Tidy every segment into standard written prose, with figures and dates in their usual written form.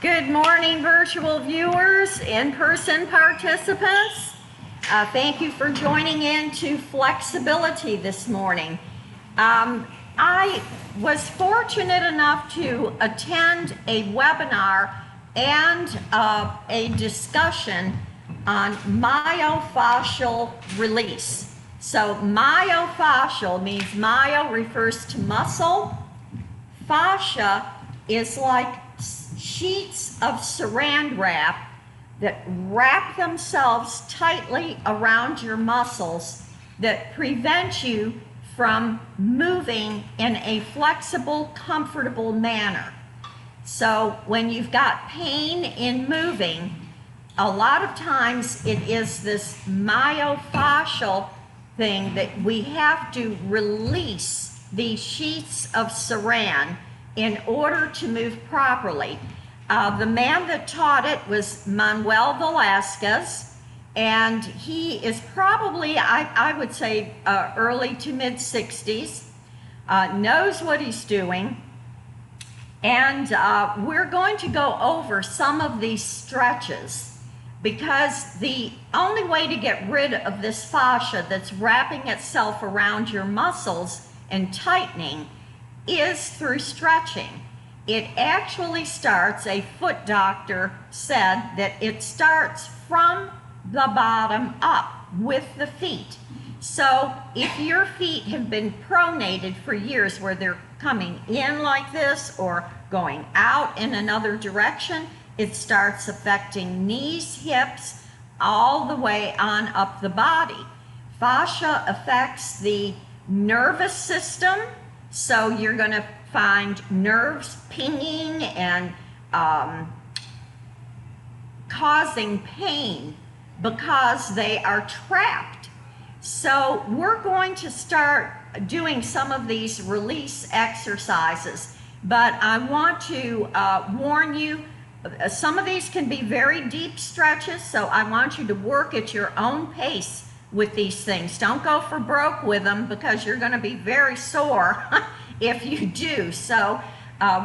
Good morning, virtual viewers, in-person participants. Thank you for joining in to Flexibility this morning. I was fortunate enough to attend a webinar and a discussion on myofascial release. So myofascial means myo refers to muscle. Fascia is like sheets of saran wrap that wrap themselves tightly around your muscles that prevent you from moving in a flexible, comfortable manner. So when you've got pain in moving, a lot of times it is this myofascial thing that we have to release these sheets of saran in order to move properly. The man that taught it was Manuel Velasquez, and he is probably, I would say, early to mid 60s, knows what he's doing, and we're going to go over some of these stretches because the only way to get rid of this fascia that's wrapping itself around your muscles and tightening is through stretching. It actually starts, a foot doctor said that it starts from the bottom up with the feet. So if your feet have been pronated for years where they're coming in like this or going out in another direction, it starts affecting knees, hips, all the way on up the body. Fascia affects the nervous system, so you're going to find nerves pinging and causing pain because they are trapped. So we're going to start doing some of these release exercises, but I want to warn you, some of these can be very deep stretches, so I want you to work at your own pace with these things. Don't go for broke with them because you're going to be very sore if you do. So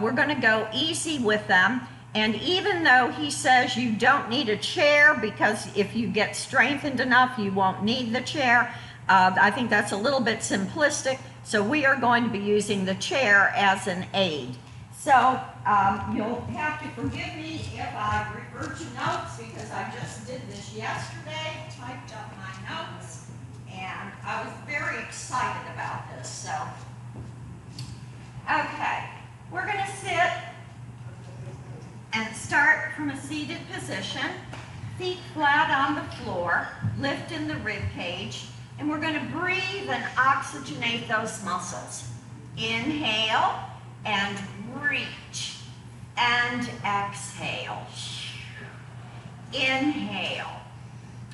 we're going to go easy with them. And even though he says you don't need a chair because if you get strengthened enough, you won't need the chair, I think that's a little bit simplistic. So we are going to be using the chair as an aid. So you'll have to forgive me if I refer to notes because I just did this yesterday, typed up my notes, and I was very excited about this. So, okay, we're going to sit and start from a seated position, feet flat on the floor, lift in the rib cage, and we're going to breathe and oxygenate those muscles. Inhale and reach and exhale. Inhale.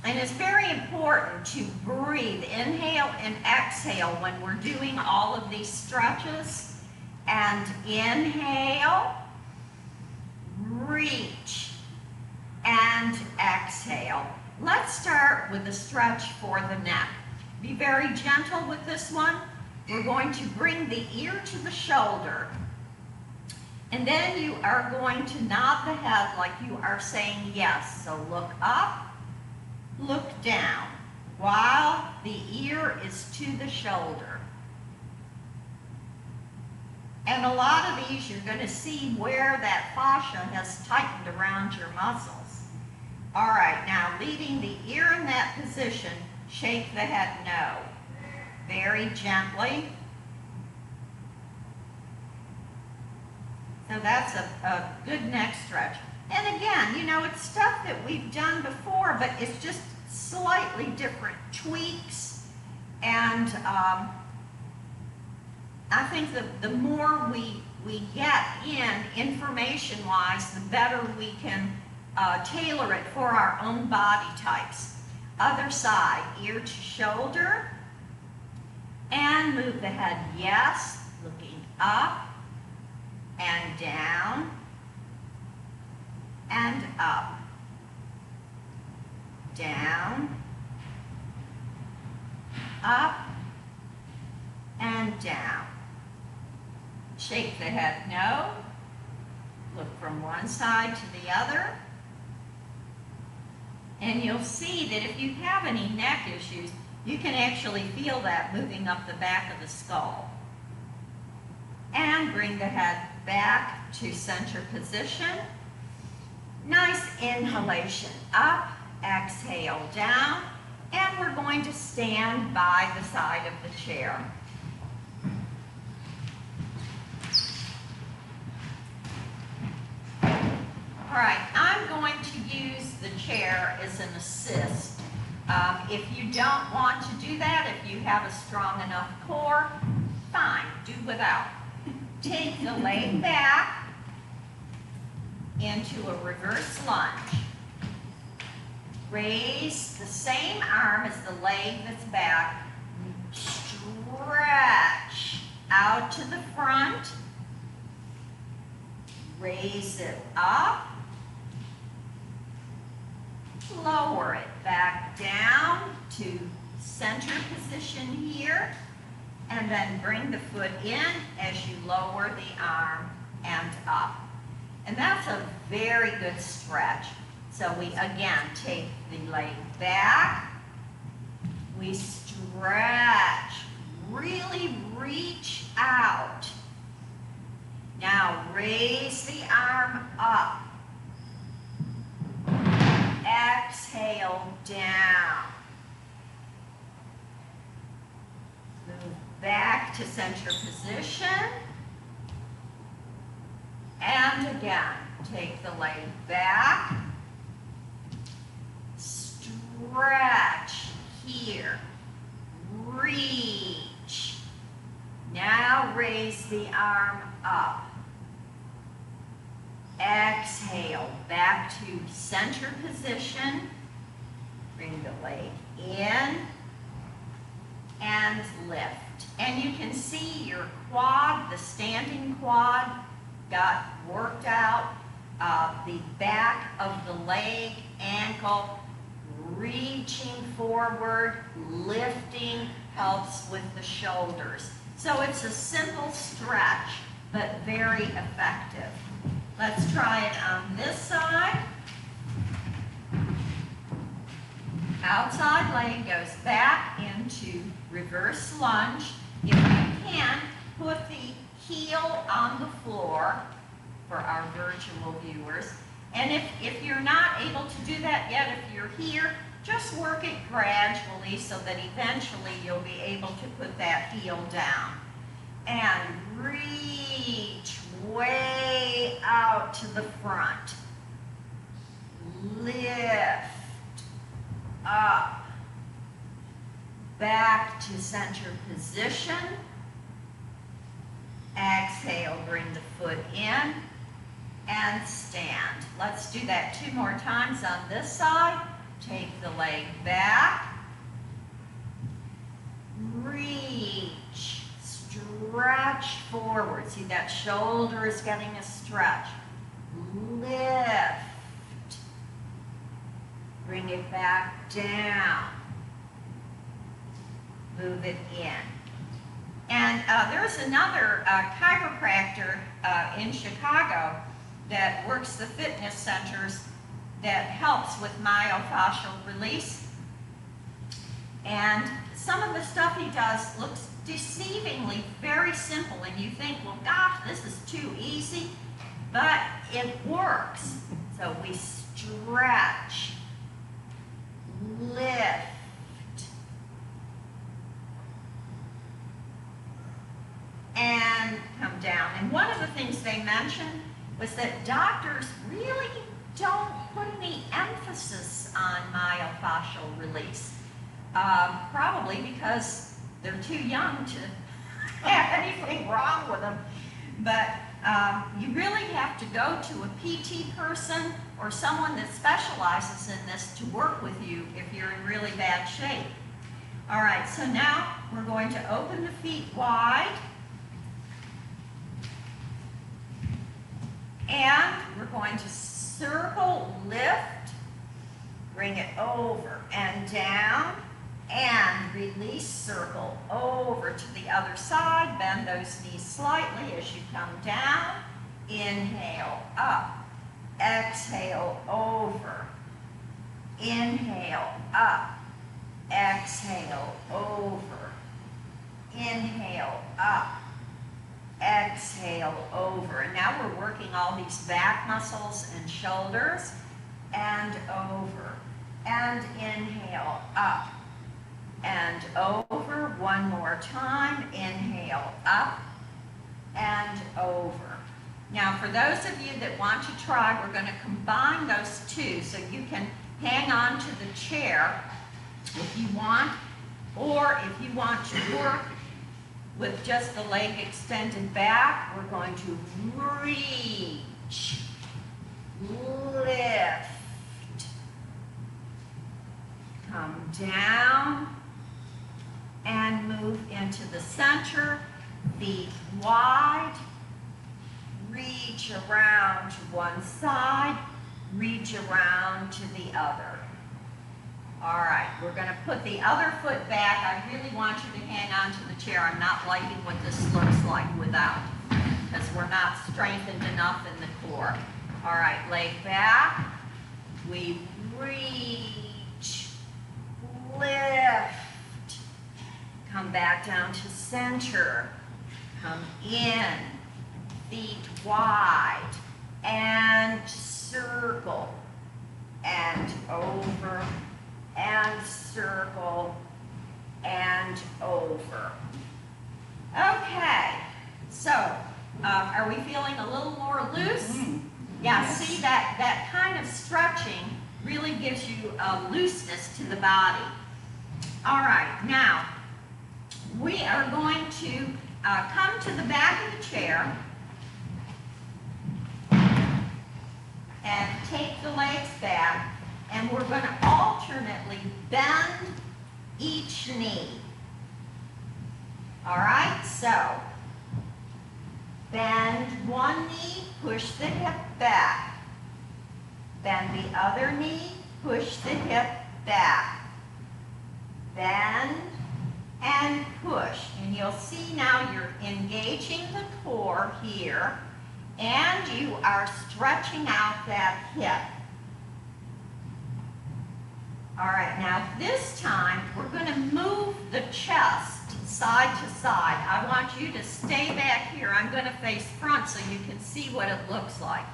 And it's very important to breathe, inhale and exhale when we're doing all of these stretches. And inhale, reach, and exhale. Let's start with a stretch for the neck. Be very gentle with this one. We're going to bring the ear to the shoulder. And then you are going to nod the head like you are saying yes. So look up, look down, while the ear is to the shoulder. And a lot of these you're going to see where that fascia has tightened around your muscles. All right, now leaving the ear in that position, shake the head no. Very gently. So that's a good neck stretch. And again, you know, it's stuff that we've done before, but it's just slightly different tweaks. And I think the more we get in information-wise, the better we can tailor it for our own body types. Other side, ear to shoulder, and move the head yes, looking up and down and up, down, up, and down. Shake the head no, Look from one side to the other. And you'll see that if you have any neck issues, you can actually feel that moving up the back of the skull. And bring the head back to center position. Nice inhalation up, exhale down, and we're going to stand by the side of the chair. All right, I'm going to use the chair as an assist. If you don't want to do that, if you have a strong enough core, fine, do without. Take the leg back into a reverse lunge. Raise the same arm as the leg that's back. Stretch out to the front. Raise it up. Lower it back down to center position here. And then bring the foot in as you lower the arm and up. And that's a very good stretch. So we again take the leg back. We stretch, really reach out. Now raise the arm up. Exhale down. Move back to center position. And again, take the leg back. Stretch here. Reach. Now raise the arm up. Exhale, back to center position. Bring the leg in and lift. And you can see your quad, the standing quad, got worked out. The back of the leg, ankle, reaching forward, lifting, helps with the shoulders. So it's a simple stretch, but very effective. Let's try it on this side. Outside leg goes back into reverse lunge. If you can, put the heel on the floor for our virtual viewers. And if you're not able to do that yet, if you're here, just work it gradually so that eventually you'll be able to put that heel down. And reach way out to the front. Lift up. Back to center position. Exhale, bring the foot in and stand. Let's do that 2 more times on this side. Take the leg back. Reach. Stretch forward. See, that shoulder is getting a stretch. Lift. Bring it back down. Move it in. And there's another chiropractor in Chicago that works the fitness centers that helps with myofascial release. And some of the stuff he does looks deceivingly very simple, and you think, well, gosh, this is too easy, but it works. So we stretch, lift, and come down. And one of the things they mentioned was that doctors really don't put any emphasis on myofascial release. Probably because they're too young to have anything wrong with them. But you really have to go to a PT person or someone that specializes in this to work with you if you're in really bad shape. All right, so now we're going to open the feet wide. And we're going to circle, lift, bring it over and down, and release, circle over to the other side. Bend those knees slightly as you come down. Inhale, up. Exhale, over. Inhale, up. Exhale, over. Inhale, up. Exhale, over. And now we're working all these back muscles and shoulders, and over. And inhale, up. And over. One more time. Inhale, up. And over. Now, for those of you that want to try, we're going to combine those two, so you can hang on to the chair if you want, or if you want to work with just the leg extended back, we're going to reach, lift, come down, and move into the center, feet wide, reach around to one side, reach around to the other. All right, we're going to put the other foot back. I really want you to hang on to the chair. I'm not liking what this looks like without, because we're not strengthened enough in the core. All right, leg back. We reach, lift, come back down to center, come in, feet wide, and circle, and over, and circle, and over. Okay, so are we feeling a little more loose? Yeah, yes. See, that kind of stretching really gives you a looseness to the body. All right, now we are going to come to the back of the chair and take the legs back. And we're going to alternately bend each knee. All right, so bend one knee, push the hip back. Bend the other knee, push the hip back. Bend and push. And you'll see now you're engaging the core here, and you are stretching out that hip. All right, now this time we're going to move the chest side to side. I want you to stay back here. I'm going to face front so you can see what it looks like.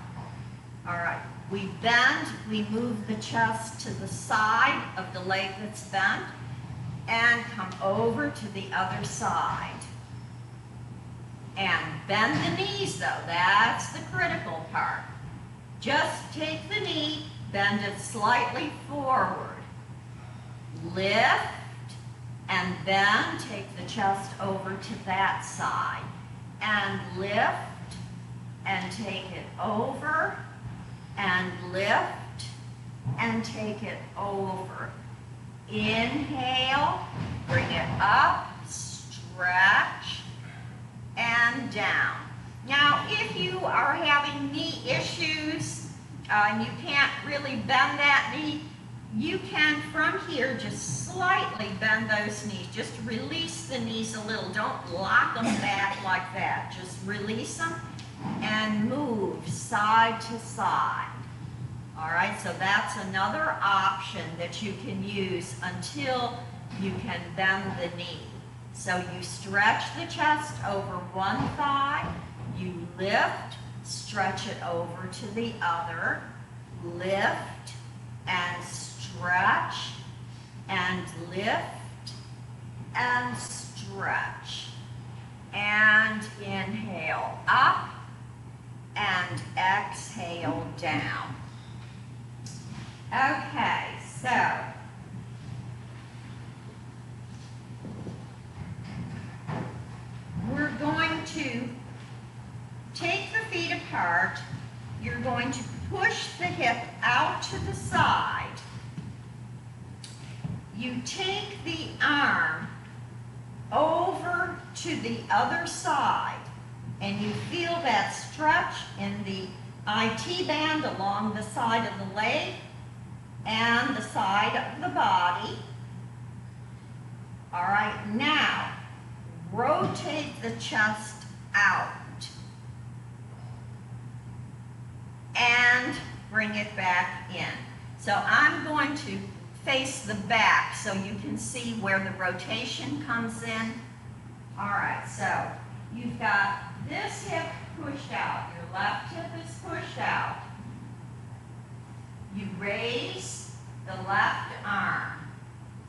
All right, we bend, we move the chest to the side of the leg that's bent, and come over to the other side. And bend the knees though, that's the critical part. Just take the knee, bend it slightly forward. Lift, and then take the chest over to that side. And lift, and take it over, and lift, and take it over. Inhale, bring it up, stretch, and down. Now, if you are having knee issues and you can't really bend that knee, you can, from here, just slightly bend those knees. Just release the knees a little. Don't lock them back like that. Just release them and move side to side. All right, so that's another option that you can use until you can bend the knee. So you stretch the chest over one thigh, you lift, stretch it over to the other, lift and stretch, and lift and stretch. And inhale up and exhale down. Okay, so we're going to take the feet apart. You're going to push the hip out to the side. You take the arm over to the other side, and you feel that stretch in the IT band along the side of the leg and the side of the body. All right, now rotate the chest out. bring it back in. So I'm going to face the back so you can see where the rotation comes in. All right, so you've got this hip pushed out. Your left hip is pushed out. You raise the left arm.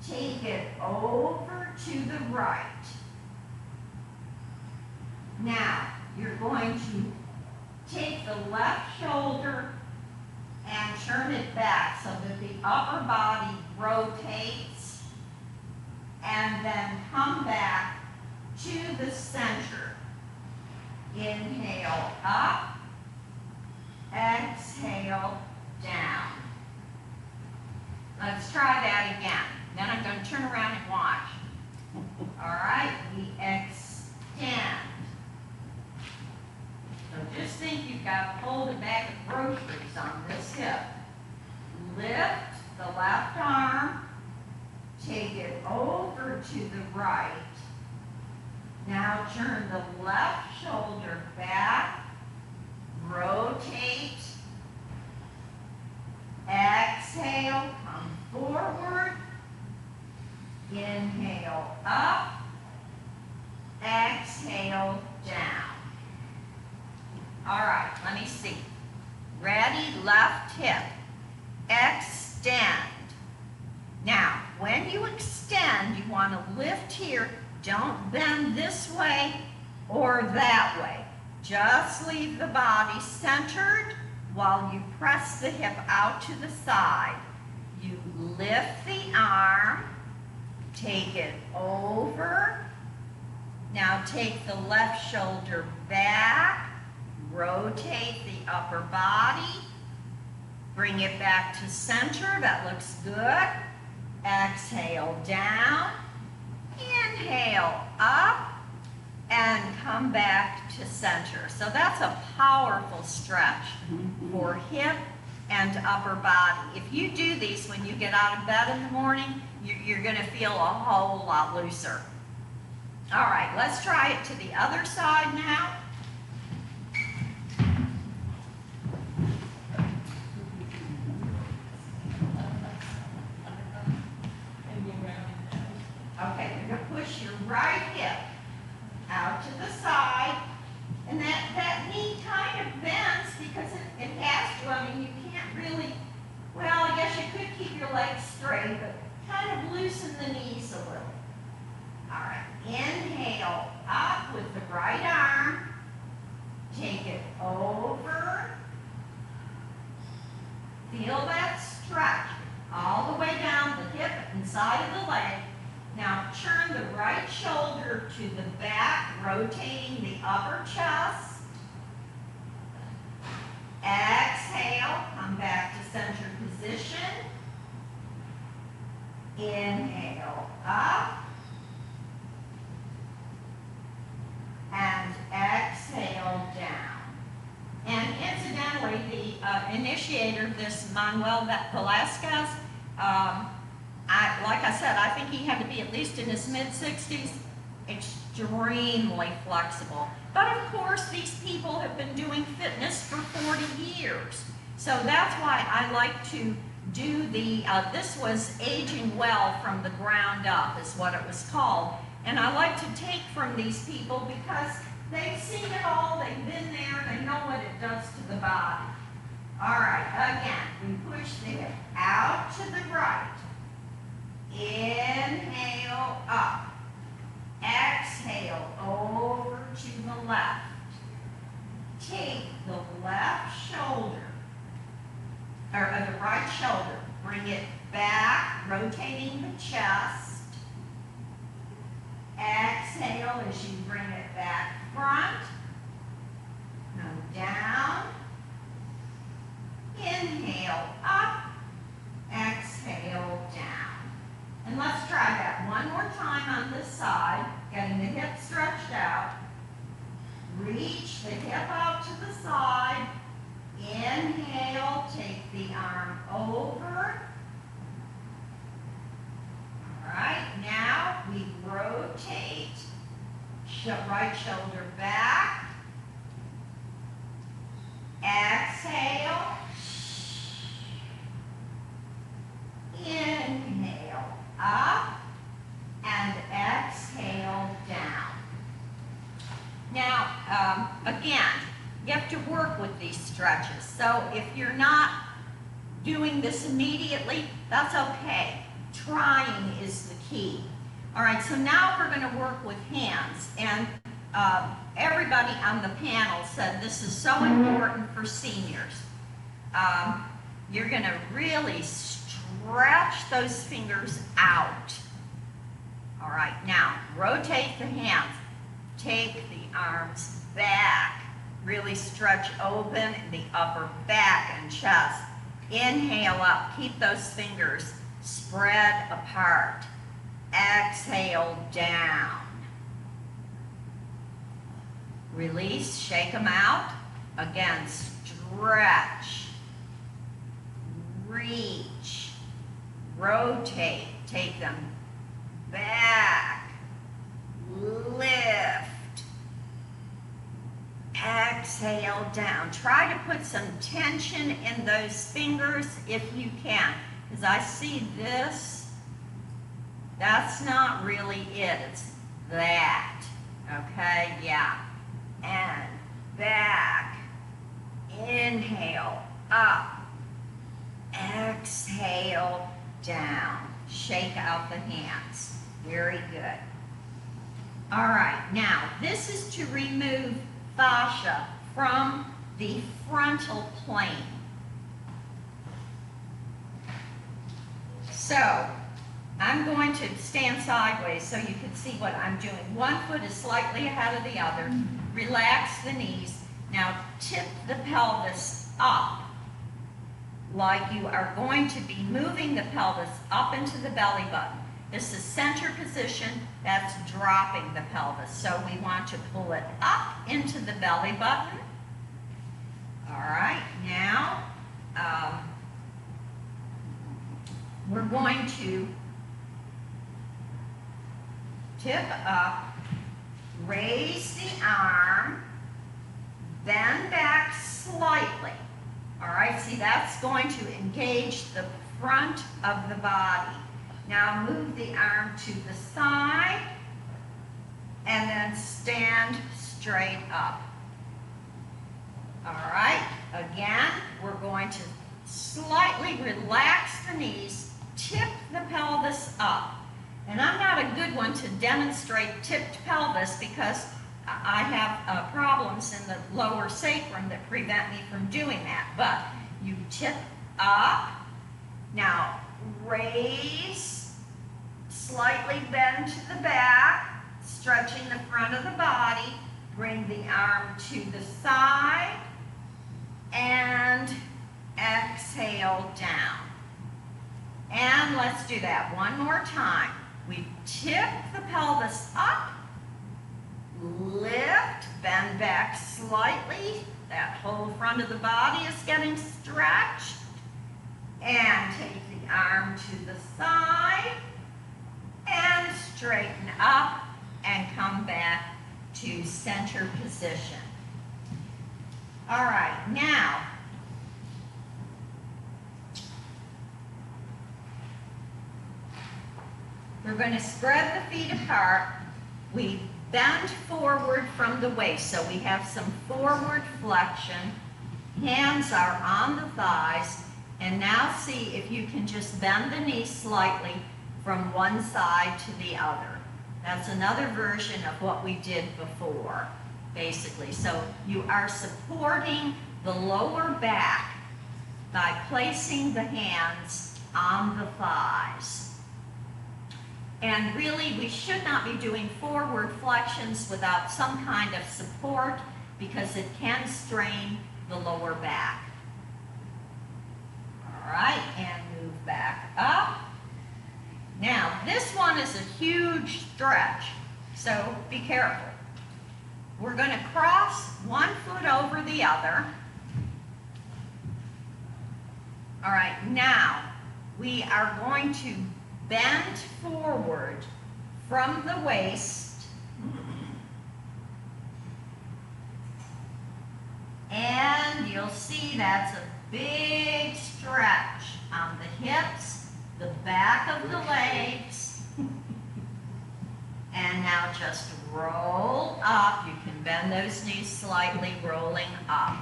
Take it over to the right. Now, you're going to take the left shoulder and turn it back so that the upper body rotates, and then come back to the center. Inhale up, exhale down. Let's try that again. Then I'm going to turn around and watch. All right, we extend. So just think you've got to hold a bag of groceries on this hip. Lift the left arm, take it over to the right. Now turn the left shoulder back, rotate, exhale, come forward, inhale up, exhale down. All right, let me see. Ready, left hip, extend. Now, when you extend, you want to lift here. Don't bend this way or that way. Just leave the body centered while you press the hip out to the side. You lift the arm, take it over. Now take the left shoulder back, rotate the upper body, bring it back to center. That looks good. Exhale down, inhale up, and come back to center. So that's a powerful stretch for hip and upper body. If you do these when you get out of bed in the morning, you're going to feel a whole lot looser. All right, let's try it to the other side now. Okay, you're going to push your right hip out to the side, and that knee kind of bends because it has to. I mean, you can't really, well, I guess you could keep your legs straight, but kind of loosen the knees a little. All right, inhale up with the right arm, take it over, feel that stretch all the way down the hip and side of the leg. Now turn the right shoulder to the back, rotating the upper chest. Exhale, come back to center position. Inhale up. And exhale down. And incidentally, the initiator of this, Manuel Velasquez, like I said, I think he had to be at least in his mid-60s, extremely flexible. But of course, these people have been doing fitness for 40 years. So that's why I like to do the, this was Aging Well from the Ground Up is what it was called. And I like to take from these people because they've seen it all, they've been there, they know what it does to the body. All right, again, we push the hip out to the right. Inhale up. Exhale over to the left. Take the left shoulder, or the right shoulder, bring it back, rotating the chest. Exhale as you bring it back front. Come down. Inhale up. Exhale down. And let's try that one more time on this side, getting the hip stretched out. Reach the hip out to the side. Inhale, take the arm over. All right, now we rotate, right shoulder back. Exhale. again, you have to work with these stretches. So if you're not doing this immediately, that's okay. Trying is the key. All right, so now we're going to work with hands. And everybody on the panel said this is so important for seniors. You're going to really stretch those fingers out. All right, now rotate the hands. Take the arms back. Really stretch open the upper back and chest. Inhale up. Keep those fingers spread apart. Exhale down. Release, shake them out. Again, stretch. Reach. Rotate. Take them back. Lift. Exhale down. Try to put some tension in those fingers if you can. Because I see this. That's not really it. It's that. Okay? Yeah. And back. Inhale. Up. Exhale down. Shake out the hands. Very good. All right. Now, this is to remove fascia from the frontal plane. So, I'm going to stand sideways so you can see what I'm doing. One foot is slightly ahead of the other. Relax the knees. Now tip the pelvis up like you are going to be moving the pelvis up into the belly button. This is center position. That's dropping the pelvis. So we want to pull it up into the belly button. All right, now we're going to tip up, raise the arm, bend back slightly. All right, see, that's going to engage the front of the body. Now move the arm to the side and then stand straight up. All right, again, we're going to slightly relax the knees, tip the pelvis up. And I'm not a good one to demonstrate tipped pelvis because I have problems in the lower sacrum that prevent me from doing that. But you tip up. Now raise, slightly bend to the back, stretching the front of the body. Bring the arm to the side and exhale down. And let's do that one more time. We tip the pelvis up, lift, bend back slightly. That whole front of the body is getting stretched. And take the arm to the side and straighten up and come back to center position. All right, now we're going to spread the feet apart. We bend forward from the waist, so we have some forward flexion. Hands are on the thighs. And now see if you can just bend the knee slightly from one side to the other. That's another version of what we did before, basically. So you are supporting the lower back by placing the hands on the thighs. And really, we should not be doing forward flexions without some kind of support because it can strain the lower back. All right, and move back up. Now, this one is a huge stretch, so be careful. We're going to cross one foot over the other. All right, now we are going to bend forward from the waist and you'll see that's a big stretch on the hips, the back of the legs, and now just roll up. You can bend those knees slightly, rolling up.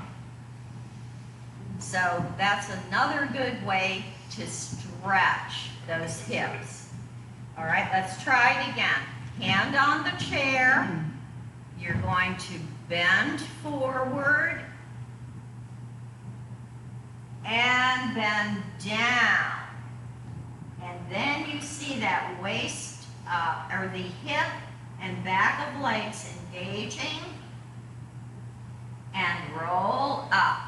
So that's another good way to stretch those hips. All right, let's try it again. Hand on the chair. You're going to bend forward and bend down. And then you see that waist or the hip and back of legs engaging, and roll up.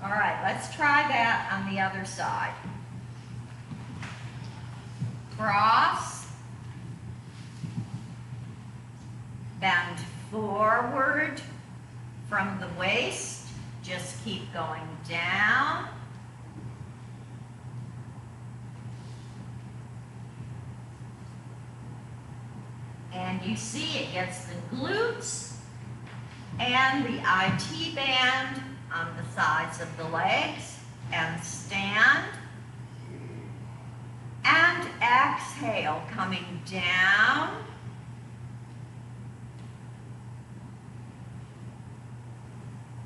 All right, let's try that on the other side. Cross, bend forward from the waist, just keep going down. And you see it gets the glutes and the IT band on the sides of the legs, and stand. And exhale, coming down.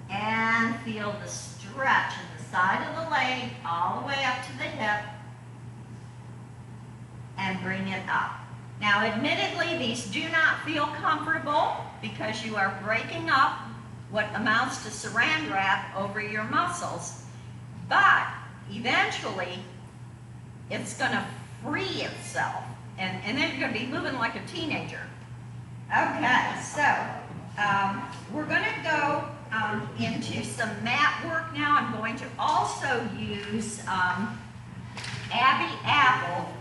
And feel the stretch in the side of the leg all the way up to the hip. And bring it up. Now, admittedly, these do not feel comfortable because you are breaking up what amounts to saran wrap over your muscles. But eventually, it's going to free itself. And then you're going to be moving like a teenager. Okay, so we're going to go into some mat work now. I'm going to also use Abby Apple.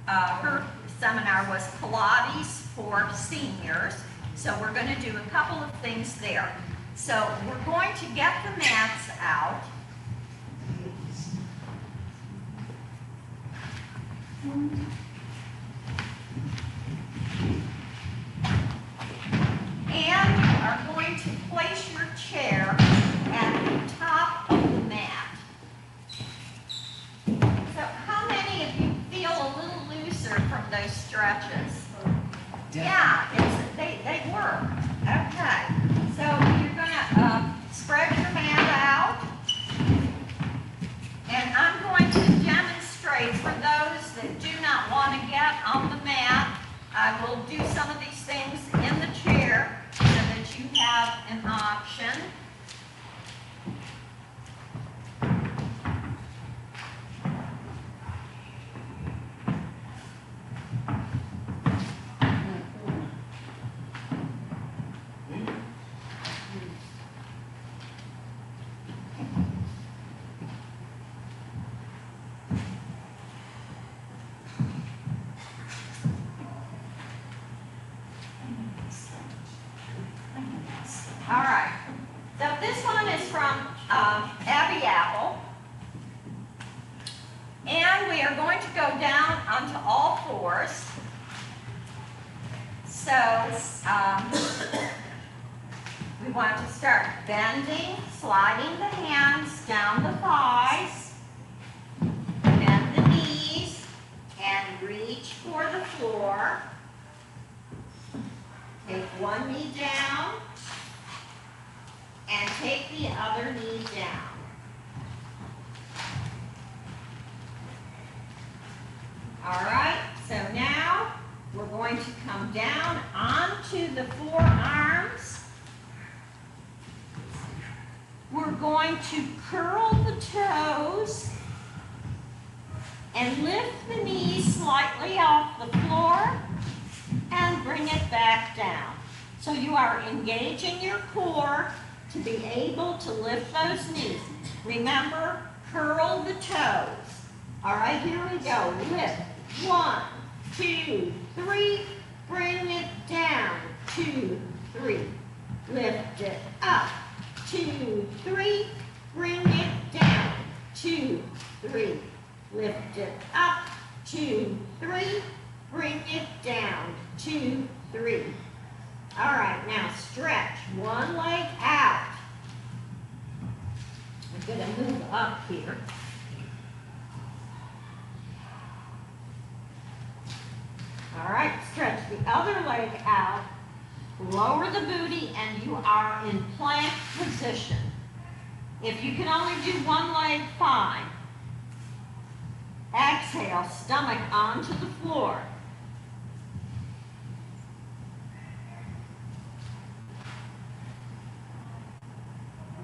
Her seminar was Pilates for seniors. So we're going to do a couple of things there. So we're going to get the mats out. And you are going to place your chair at the top of the mat. So how many of you feel a little looser from those stretches? Yeah, they work. Okay, so you're going to spread your mat out. And I'm going to demonstrate for those that do not want to get on the mat. I will do some of these things in the chair so that you have an option. All right, so this one is from Abby Apple. And we are going to go down onto all fours. So we want to start bending, sliding the hands down the thighs, bend the knees, and reach for the floor. Take one knee down. And take the other knee down. All right, so now we're going to come down onto the forearms. We're going to curl the toes and lift the knees slightly off the floor and bring it back down. So you are engaging your core to be able to lift those knees. Remember, curl the toes. All right, here we go. Lift. 1, 2, 3. Bring it down. 2, 3. Lift it up. 2, 3. Bring it down. 2, 3. Lift it up. 2, 3. Bring it down. 2, 3. All right, now stretch one leg out. I'm going to move up here. All right, stretch the other leg out, lower the booty, and you are in plank position. If you can only do one leg, fine. Exhale, stomach onto the floor.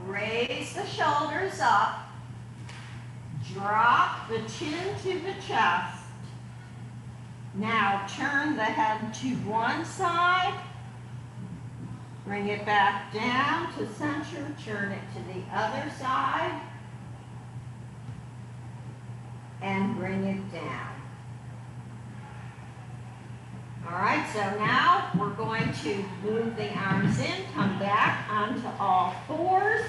Raise the shoulders up. Drop the chin to the chest. Now turn the head to one side. Bring it back down to center. Turn it to the other side. And bring it down. All right, so now we're going to move the arms in, come back onto all fours.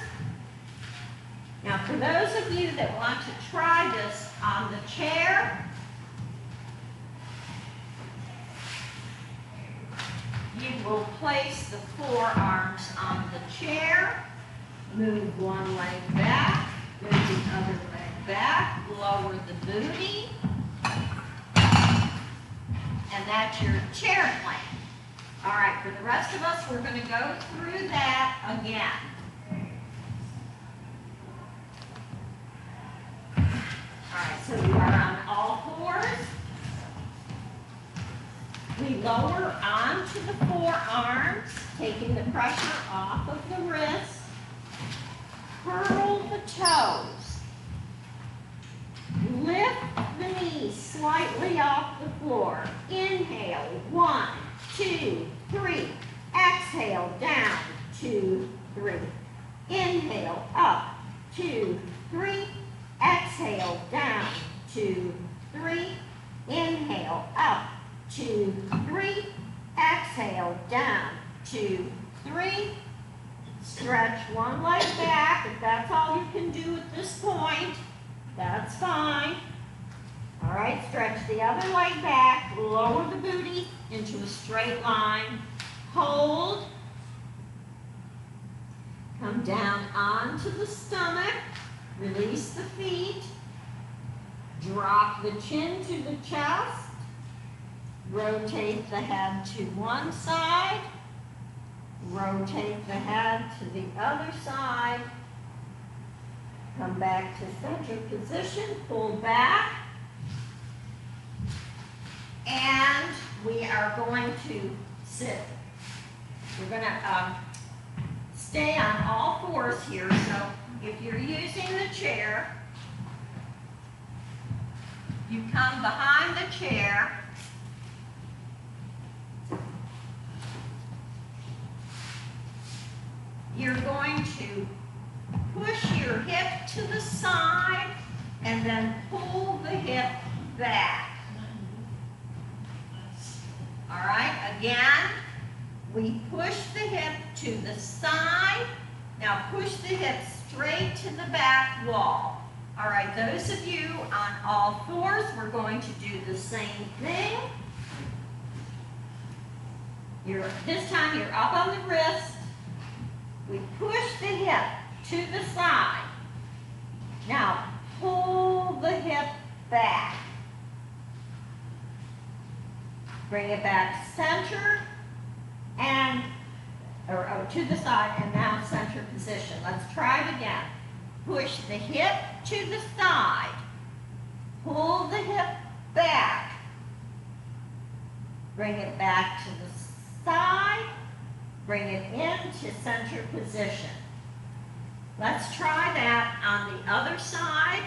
Now, for those of you that want to try this on the chair, you will place the forearms on the chair, move one leg back, move the other leg back, lower the booty, and that's your chair plank. All right, for the rest of us, we're going to go through that again. All right, so we are on all fours. We lower onto the forearms, taking the pressure off of the wrist. Curl the toes. Lift the knees slightly off the floor. Inhale, 1, 2, 3. Exhale, down, 2, 3. Inhale, up, 2, 3. Exhale, down, 2, 3. Inhale, up, 2, 3. Exhale, down, 2, 3. Stretch one leg back. If that's all you can do at this point, that's fine. All right, stretch the other leg back. Lower the booty into a straight line. Hold. Come down onto the stomach. Release the feet. Drop the chin to the chest. Rotate the head to one side. Rotate the head to the other side. Come back to center position. Pull back. And we are going to sit. We're going to stay on all fours here. So if you're using the chair, you come behind the chair. You're going to push your hip to the side and then pull the hip back. All right, again, we push the hip to the side. Now push the hip straight to the back wall. All right, those of you on all fours, we're going to do the same thing. This time you're up on the wrist. We push the hip to the side. Now, pull the hip back. Bring it back center and to the side, and now center position. Let's try it again. Push the hip to the side. Pull the hip back. Bring it back to the side. Bring it into center position. Let's try that on the other side.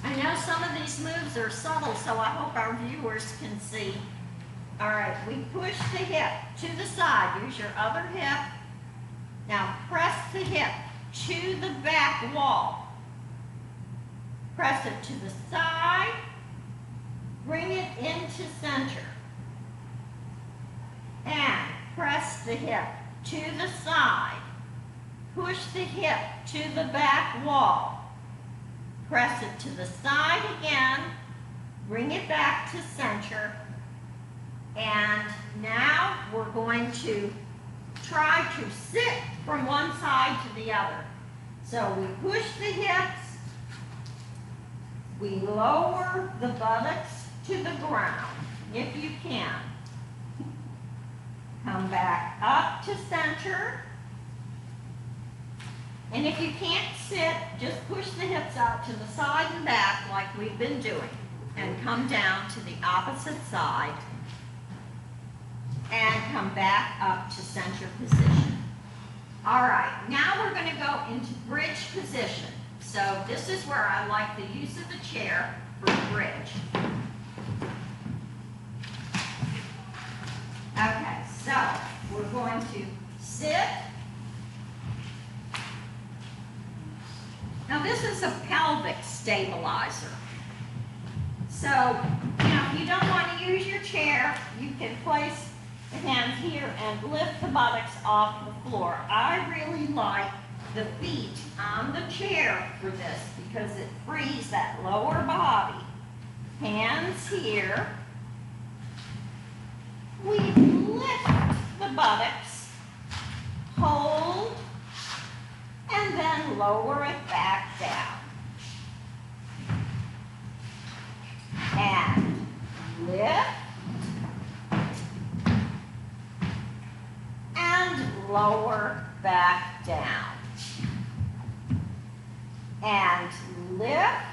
I know some of these moves are subtle, so I hope our viewers can see. All right, we push the hip to the side. Use your other hip. Now press the hip to the back wall. Press it to the side. Bring it into center. And press the hip to the side. Push the hip to the back wall. Press it to the side again. Bring it back to center. And now we're going to try to sit from one side to the other. So we push the hips. We lower the buttocks to the ground. if you can. Come back up to center. And if you can't sit, just push the hips out to the side and back like we've been doing. And come down to the opposite side. And come back up to center position. All right, now we're going to go into bridge position. So this is where I like the use of the chair for bridge. Okay, so we're going to sit. Now this is a pelvic stabilizer. So, if you don't want to use your chair, you can place the hands here and lift the buttocks off the floor. I really like the feet on the chair for this because it frees that lower body. Hands here. We lift the buttocks, hold, and then lower it back down. And lift, and lower back down. And lift,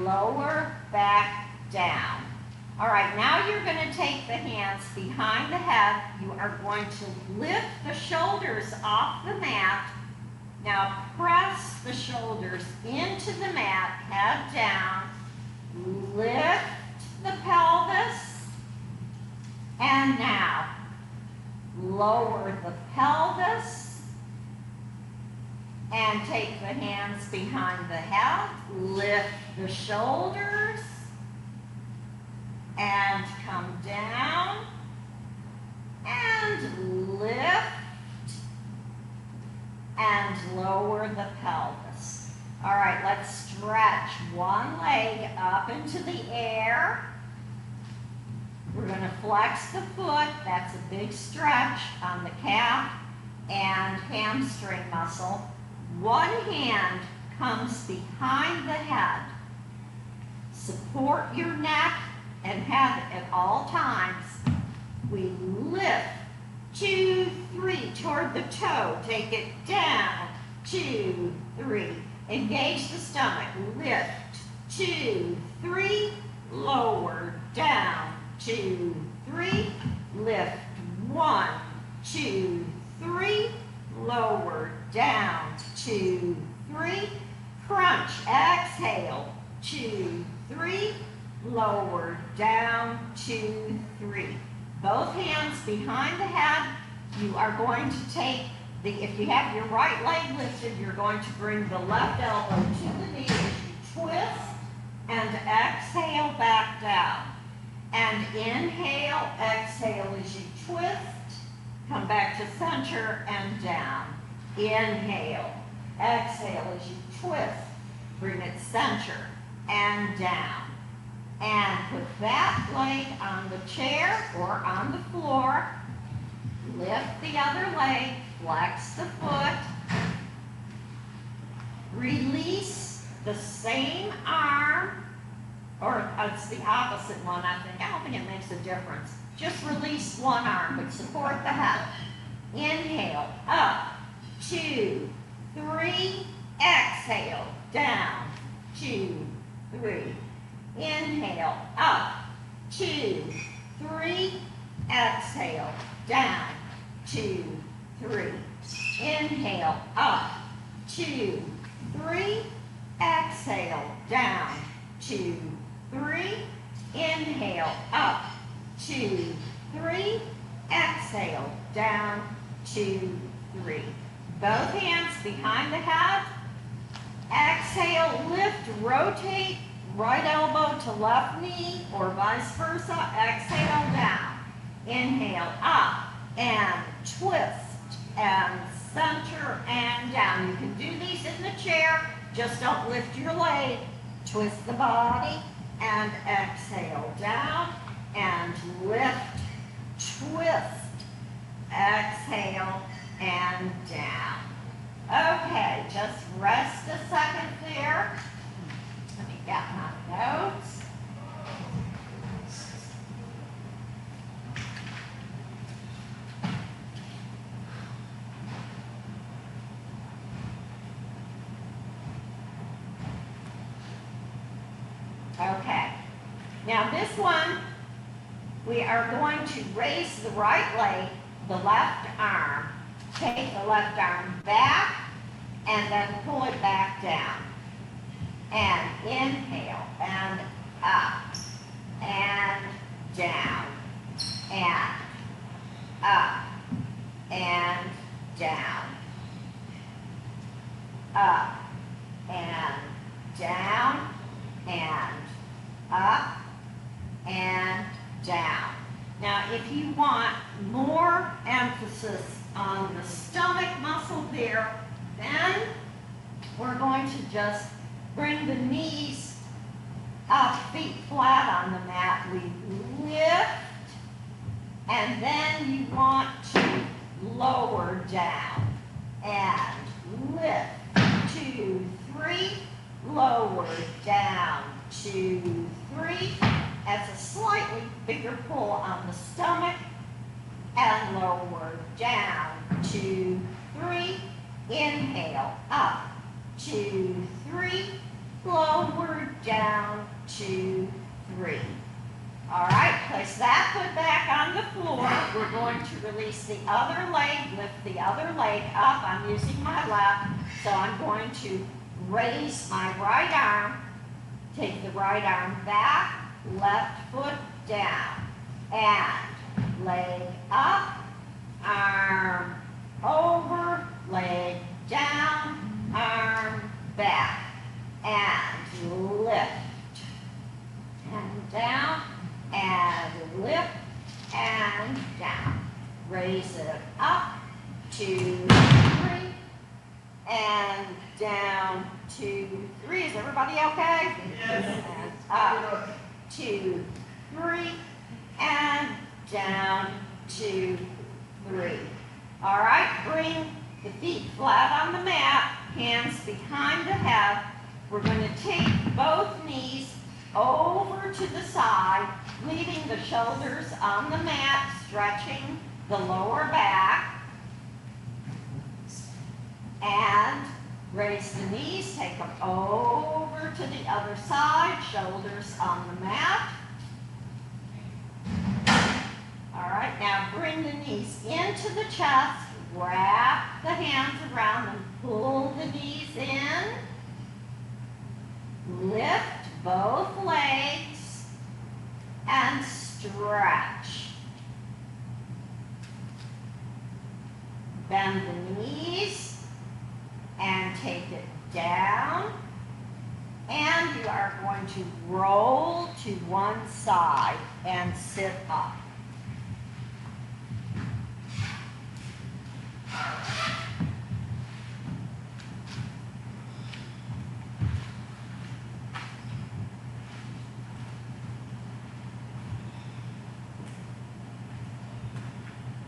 lower back down. All right, now you're going to take the hands behind the head. You are going to lift the shoulders off the mat. Now press the shoulders into the mat, head down. Lift the pelvis. And now lower the pelvis. And take the hands behind the head. Lift the shoulders. And come down, and lift, and lower the pelvis. All right, let's stretch one leg up into the air. We're going to flex the foot. That's a big stretch on the calf and hamstring muscle. One hand comes behind the head. Support your neck and head at all times. We lift, 2, 3, toward the toe. Take it down, 2, 3. Engage the stomach. Lift, 2, 3. Lower, down, 2, 3. Lift, 1, 2, 3. Lower, down, 2, 3. Crunch, exhale, 2, 3. Lower, down, 2, 3. Both hands behind the head. You are going to take if you have your right leg lifted, you're going to bring the left elbow to the knee as you twist and exhale back down. And inhale, exhale as you twist, come back to center and down. Inhale, exhale as you twist, bring it center and down. And put that leg on the chair or on the floor. Lift the other leg, flex the foot. Release the same arm, or it's the opposite one, I think. I don't think it makes a difference. Just release one arm, but support the head. Inhale, up, 2, 3. Exhale, down, 2, 3. Inhale, up, 2, 3. Exhale, down, 2, 3. Inhale, up, 2, 3. Exhale, down, 2, 3. Inhale, up, 2, 3. Exhale, down, 2, 3. Both hands behind the head. Exhale, lift, rotate. Right elbow to left knee or vice versa. Exhale down. Inhale up and twist and center and down. You can do these in the chair. Just don't lift your leg. Twist the body and exhale down and lift, twist, exhale and down. Okay, just rest a second there. Let me get my notes. Now this one, we are going to raise the right leg, the left arm, take the left arm back, and then pull it back down. And inhale, and up, and down, and up, and down, up, and down, and up, and down. Now, if you want more emphasis on the stomach muscle there, then we're going to just bring the knees up, feet flat on the mat. We lift, and then you want to lower down and lift. 2, 3, lower down. 2, 3. That's a slightly bigger pull on the stomach, and lower down. 2, 3. Inhale, up. 2, 3. Lower down. 2, 3. All right, place that foot back on the floor. We're going to release the other leg, lift the other leg up. I'm using my left, so I'm going to raise my right arm, take the right arm back, left foot down, and leg up, arm over, leg down, arm back, and lift, and down, and lift, and down. Raise it up, 2, 3, and down, 2, 3. Is everybody okay? Yes. And up, 2, 3, and down, 2, 3. All right, bring the feet flat on the mat, hands behind the head. We're going to take both knees over to the side, leaving the shoulders on the mat, stretching the lower back. And raise the knees, take them over to the other side, shoulders on the mat. All right, now bring the knees into the chest, wrap the hands around them, pull the knees in, lift both legs, and stretch. Bend the knees and take it down, and you are going to roll to one side and sit up.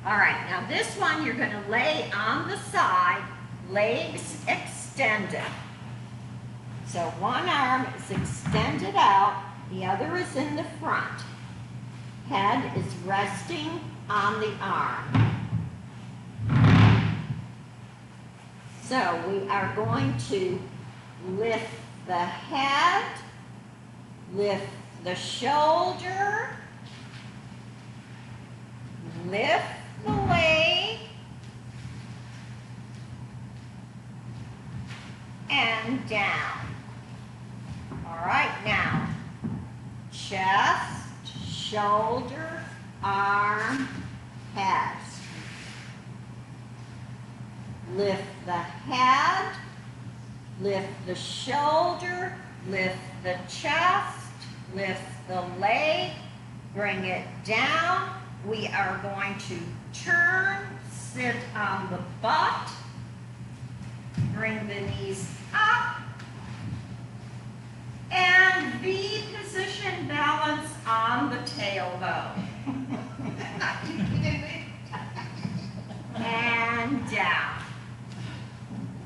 All right, now this one you're going to lay on the side, legs extended. So one arm is extended out, the other is in the front. Head is resting on the arm. So we are going to lift the head, lift the shoulder, lift the leg, and down. All right, now, chest, shoulder, arm, head. Lift the head, lift the shoulder, lift the chest, lift the leg, bring it down. We are going to turn, sit on the butt, bring the knees up, and V position balance on the tailbone. And down.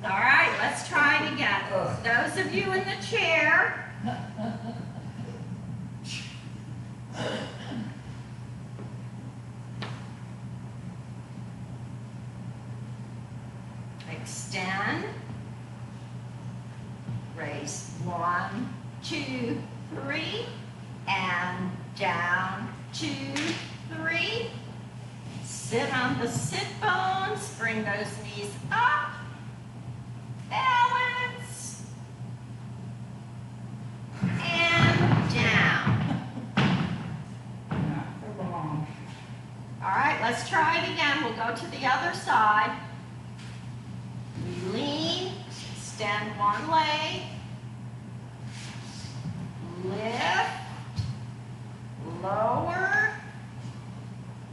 All right, let's try it again. Those of you in the chair, extend, raise 1, 2, 3, and down, 2, 3. Sit on the sit bones, bring those knees up, balance, and down. All right, let's try it again. We'll go to the other side. We lean, extend one leg, lift, lower,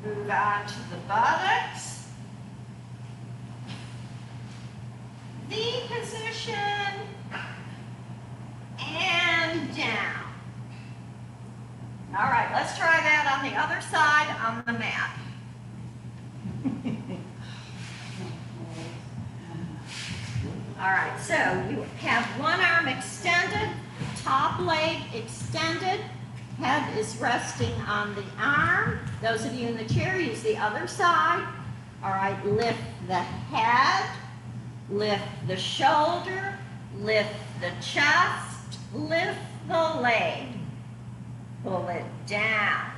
move on to the buttocks, V position, and down. All right, let's try that on the other side on the mat. All right, so you have one arm extended, top leg extended, head is resting on the arm. Those of you in the chair, use the other side. All right, lift the head, lift the shoulder, lift the chest, lift the leg. Pull it down,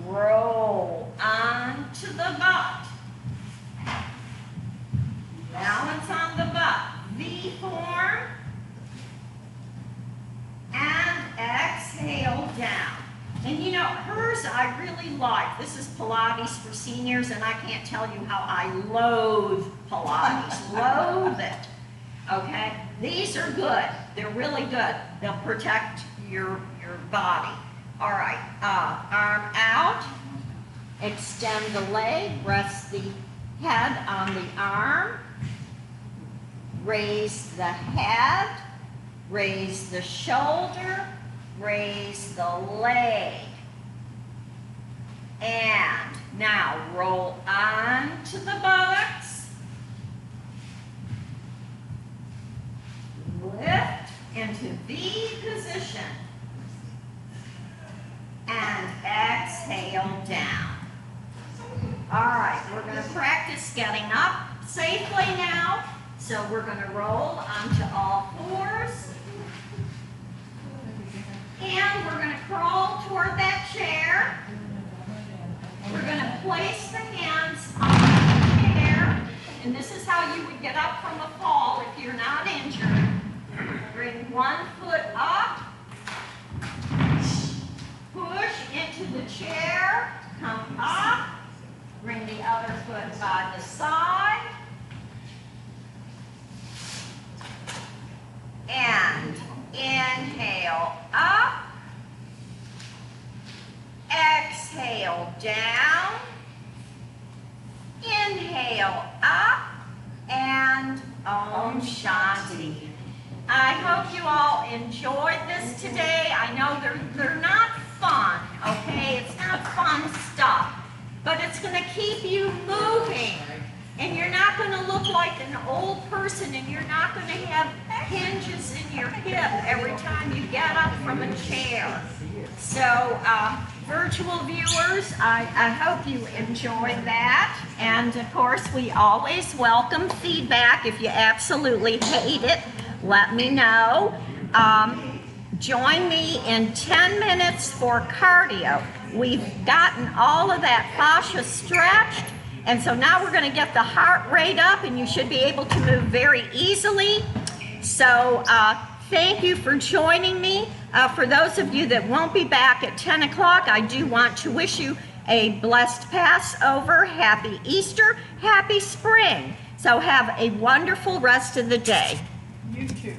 roll onto the butt. Balance on the butt, V form, and exhale down. And you know, hers I really like. This is Pilates for seniors, and I can't tell you how I loathe Pilates, loathe it, okay? These are good, they're really good. They'll protect your body. All right, arm out, extend the leg, rest the head on the arm, raise the head, raise the shoulder, raise the leg. And now roll on to the buttocks, lift into V position, and exhale down. All right, we're going to practice getting up safely now. So we're going to roll onto all fours. And we're going to crawl toward that chair. We're going to place the hands on the chair. And this is how you would get up from a fall if you're not injured. Bring one foot up. Push into the chair. Come up. Bring the other foot by the side. And inhale up, exhale down, inhale up, and Om Shanti. I hope you all enjoyed this today. I know they're not fun, okay? It's not fun stuff, but it's going to keep you moving. And you're not going to look like an old person, and you're not going to have hinges in your hip every time you get up from a chair. So, virtual viewers, I hope you enjoyed that. And of course, we always welcome feedback. If you absolutely hate it, let me know. Join me in 10 minutes for cardio. We've gotten all of that fascia stretched. And so now we're going to get the heart rate up, and you should be able to move very easily. So thank you for joining me. For those of you that won't be back at 10 o'clock, I do want to wish you a blessed Passover, happy Easter, happy spring. So have a wonderful rest of the day. You too.